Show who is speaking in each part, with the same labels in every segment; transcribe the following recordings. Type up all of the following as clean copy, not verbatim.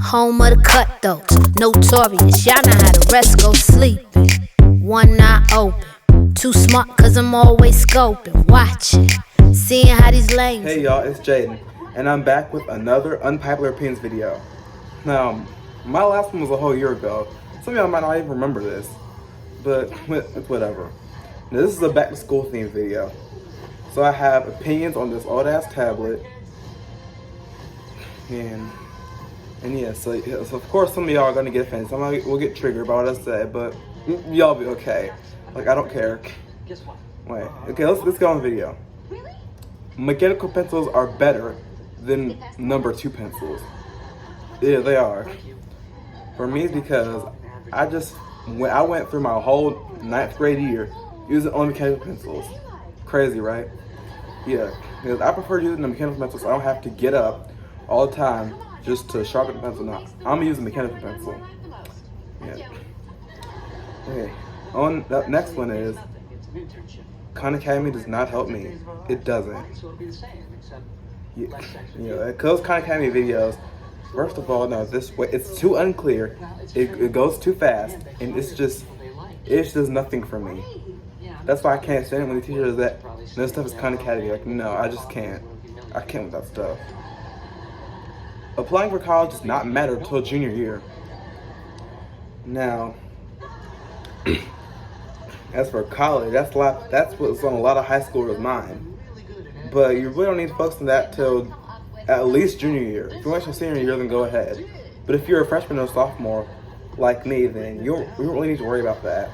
Speaker 1: Home of the cutthroats, notorious. Y'all know how the rest go sleeping. One eye open, too smart cause I'm always scoping, watching, seeing how these lanes.
Speaker 2: Hey y'all, it's Jaden, and I'm back with another Unpopular Opinions video. Now, my last one was a whole year ago. Some of y'all might not even remember this, but it's whatever. Now, this is a back to school themed video. So I have opinions on this old ass tablet. And yeah, so of course some of y'all are gonna get offended. Some of you will get triggered by what I said, but y'all be okay. Like, I don't care. Wait, okay, let's go on the video. Mechanical pencils are better than number 2 pencils. Yeah, they are. For me, it's because when I went through my whole 9th grade year using only mechanical pencils. Crazy, right? Yeah, because I prefer using the mechanical pencil so I don't have to get up all the time just to sharpen the pencil. Now, I'm using mechanical pencil. Yeah. Okay, on the next one is Khan Academy does not help me. It doesn't. Yeah, because Khan Academy videos, first of all, no, this way it's too unclear. It goes too fast, and it just does nothing for me. That's why I can't stand it when the teacher does that. This stuff is Khan Academy. Like, no, I just can't. I can't with that stuff. Applying for college does not matter until junior year. Now, as for college, that's what's on a lot of high schoolers' mind. But you really don't need to focus on that till at least junior year. If you want your senior year, then go ahead. But if you're a freshman or sophomore, like me, then you don't really need to worry about that.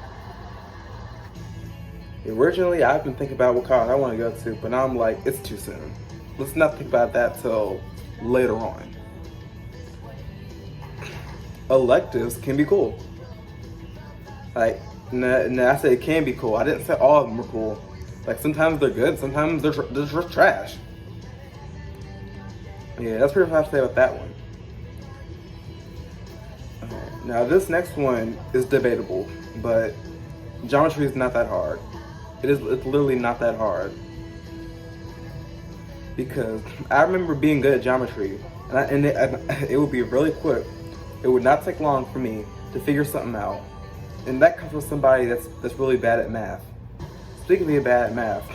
Speaker 2: Originally, I've been thinking about what college I want to go to, but now I'm like, it's too soon. Let's not think about that till later on. Electives can be cool. Like, I said it can be cool. I didn't say all of them are cool. Like, sometimes they're good, sometimes they're just trash. Yeah, that's pretty much what I have to say about that one. Okay. Now, this next one is debatable, but geometry is not that hard. It's literally not that hard. Because I remember being good at geometry, and it would be really quick. It would not take long for me to figure something out. And that comes from somebody that's really bad at math. Speaking of being bad at math,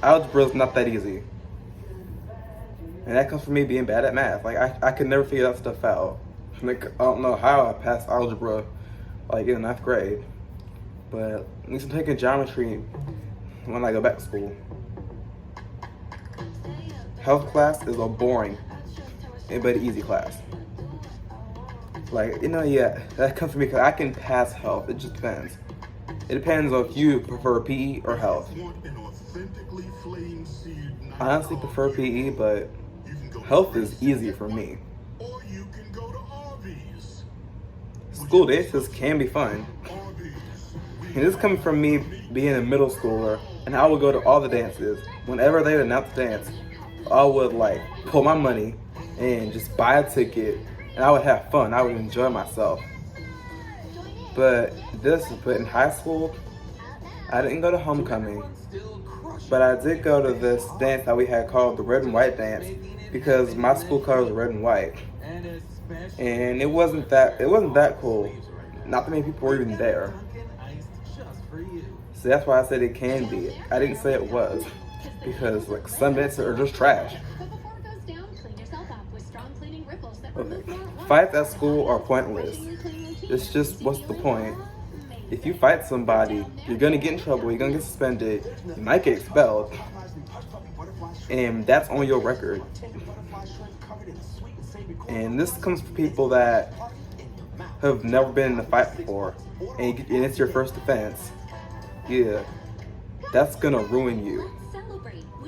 Speaker 2: algebra is not that easy. And that comes from me being bad at math. Like, I could never figure that stuff out. Like, I don't know how I passed algebra, like, in 9th grade. But at least I'm taking geometry when I go back to school. Health class is a boring but easy class. Like, yeah, that comes from me because I can pass health. It just depends. It depends on if you prefer PE or health. I honestly prefer PE, but health is easy for me. School dances can be fun. And this is coming from me being a middle schooler, and I would go to all the dances. Whenever they would announce the dance, I would like pull my money and just buy a ticket, and I would have fun. I would enjoy myself. But in high school, I didn't go to homecoming, but I did go to this dance that we had called the red and white dance because my school colors were red and white, and it wasn't that cool. Not that many people were even there. So that's why I said it can be. I didn't say it was, because like some dances are just trash. Okay. Fights at school are pointless. It's just, what's the point? If you fight somebody, you're gonna get in trouble, you're gonna get suspended, you might get expelled, and that's on your record. And this comes from people that have never been in a fight before, and it's your first offense. Yeah, that's gonna ruin you.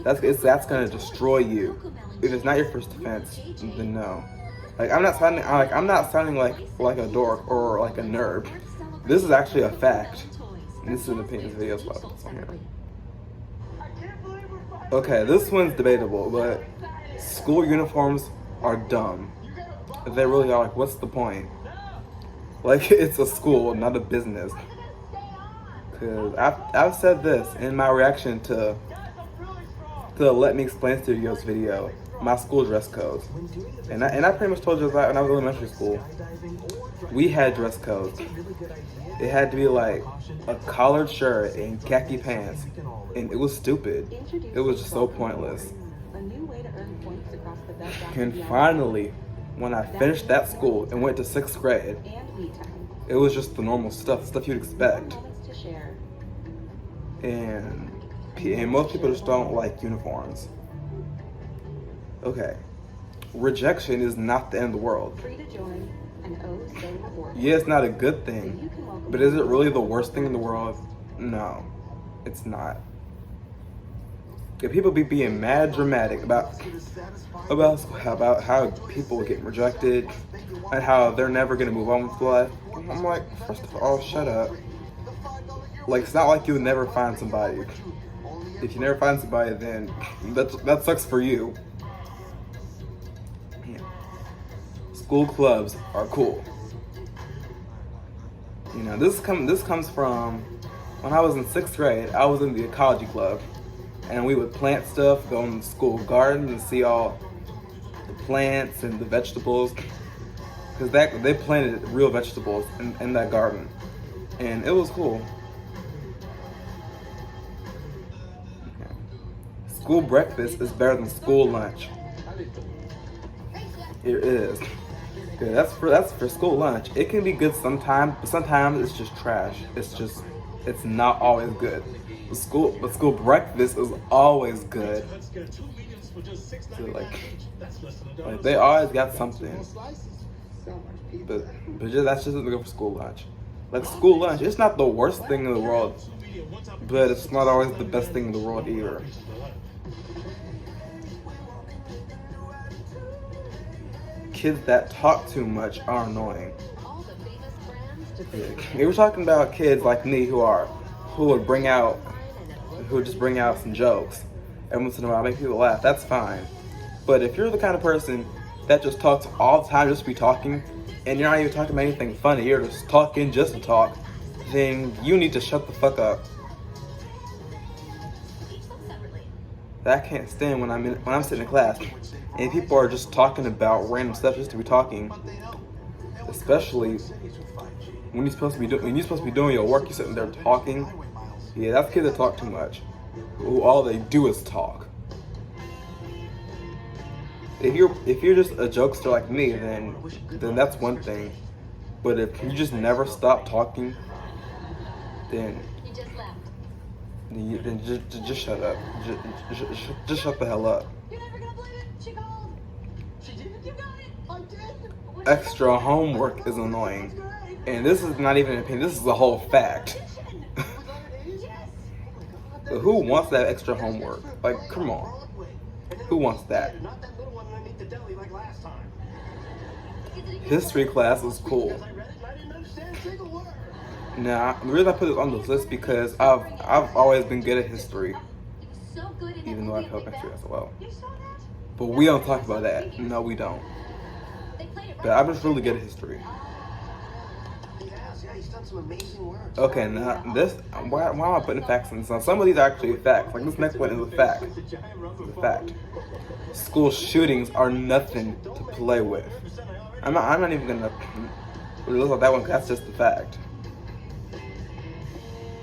Speaker 2: That's gonna destroy you. If it's not your first offense, then no. Like, I'm not sounding like a dork or like a nerd. This is actually a fact. And this is an opinions video as well. Okay, this one's debatable, but school uniforms are dumb. They really are. Like, what's the point? Like, it's a school, not a business. Because I've said this in my reaction to the Let Me Explain Studios video. my school dress code. And I pretty much told you that when I was in elementary school. We had dress codes. It had to be like a collared shirt and khaki pants. And it was stupid. It was just so pointless. And finally, when I finished that school and went to 6th grade, it was just the normal stuff you'd expect. And most people just don't like uniforms. Okay. Rejection is not the end of the world. Yeah, it's not a good thing, but is it really the worst thing in the world? No, it's not. If people be being mad dramatic about how people get rejected and how they're never gonna move on with life, I'm like, first of all, shut up. Like, it's not like you'll never find somebody. If you never find somebody, then that sucks for you. Yeah. School clubs are cool. You know, this comes from when I was in 6th grade. I was in the ecology club, and we would plant stuff, go in the school garden and see all the plants and the vegetables, because they planted real vegetables in that garden, and it was cool. School breakfast is better than school lunch. It is. Okay, that's for school lunch. It can be good sometimes, but sometimes it's just trash. It's not always good. But school breakfast is always good. So like they always got something. But that's just good for school lunch. Like school lunch, it's not the worst thing in the world, but it's not always the best thing in the world either. Kids that talk too much are annoying. We were talking about kids like me who would just bring out some jokes and once in a while make people laugh. That's fine. But if you're the kind of person that just talks all the time just to be talking, and you're not even talking about anything funny, you're just talking just to talk, then you need to shut the fuck up. That I can't stand when I'm sitting in class and people are just talking about random stuff just to be talking. Especially when you're supposed to be doing your work, you're sitting there talking. Yeah, that's kids that talk too much. Who all they do is talk. If you're just a jokester like me, then that's one thing. But if you just never stop talking, then just shut up. Just shut the hell up. Extra homework is annoying. And this is not even an opinion, this is a whole fact. So who wants that extra homework? Like, come on. Who wants that? History class is cool. Now, the reason I put it on this list because I've always been good at history, even though I failed history as well. But we don't talk about that. No, we don't. But I'm just really good at history. Okay, now this. Why am I putting facts in this? Now, some of these are actually facts. Like this next one is a fact. It's a fact. School shootings are nothing to play with. I'm not even gonna look at that one because that's just the fact.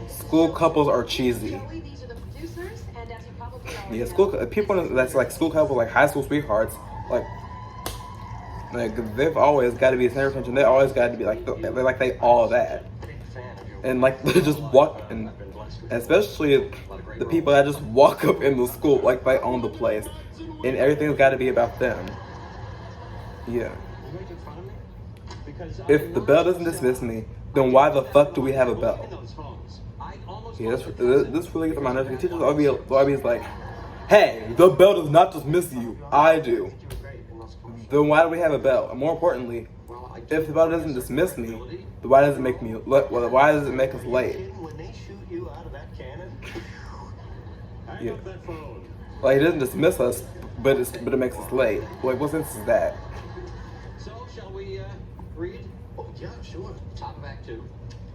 Speaker 2: School couples are cheesy. Yeah, people that's like school couples, like high school sweethearts, like they've always got to be the center of attention. They always got to be they all that, and like they just walk, and especially the people that just walk up in the school like they own the place, and everything's got to be about them. Yeah. If the bell doesn't dismiss me, then why the fuck do we have a bell? Yeah, this really gets on my nerves. The teachers always like, hey, the bell does not dismiss you. I do. Then why do we have a bell? And more importantly, if the bell doesn't dismiss me, then why does it make us late? Yeah. Like it doesn't dismiss us, but it makes us late. Like what sense is that?
Speaker 3: So shall we read? Oh yeah, sure. Top of Act 2.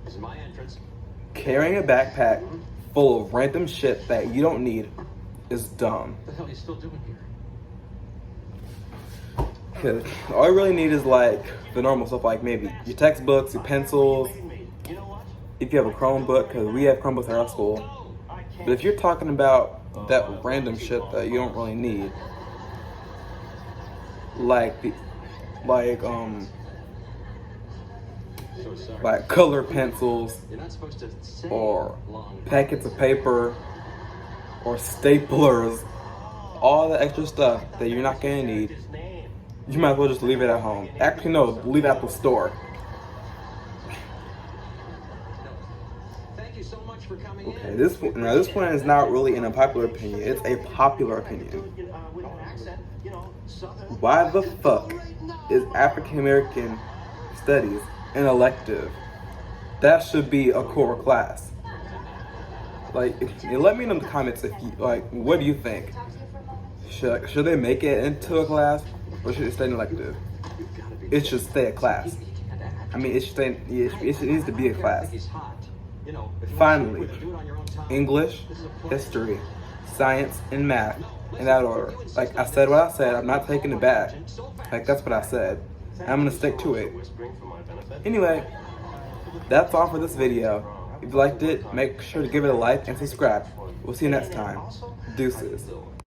Speaker 3: This is my entrance.
Speaker 2: Carrying a backpack full of random shit that you don't need is dumb.
Speaker 3: What the hell are you still doing here?
Speaker 2: Cause all you really need is like the normal stuff, like maybe your textbooks, your pencils, if you have a Chromebook, because we have Chromebooks at our school. But if you're talking about that random shit that you don't really need, like color pencils, or packets of paper, or staplers, all the extra stuff that you're not gonna need, you might as well just leave it at home. Actually, no, leave it at the store. Okay, this one is not really an unpopular opinion. It's a popular opinion. Why the fuck is African American Studies an elective? That should be a core class. Like, let me know in the comments if you like. What do you think? Should they make it into a class, or should it stay an elective? It should stay a class. I mean, it should stay. It needs to be a class. Finally, English, history, science, and math in that order. Like, I said what I said. I'm not taking it back. Like, that's what I said. And I'm gonna stick to it. Anyway, that's all for this video. If you liked it, make sure to give it a like and subscribe. We'll see you next time. Deuces.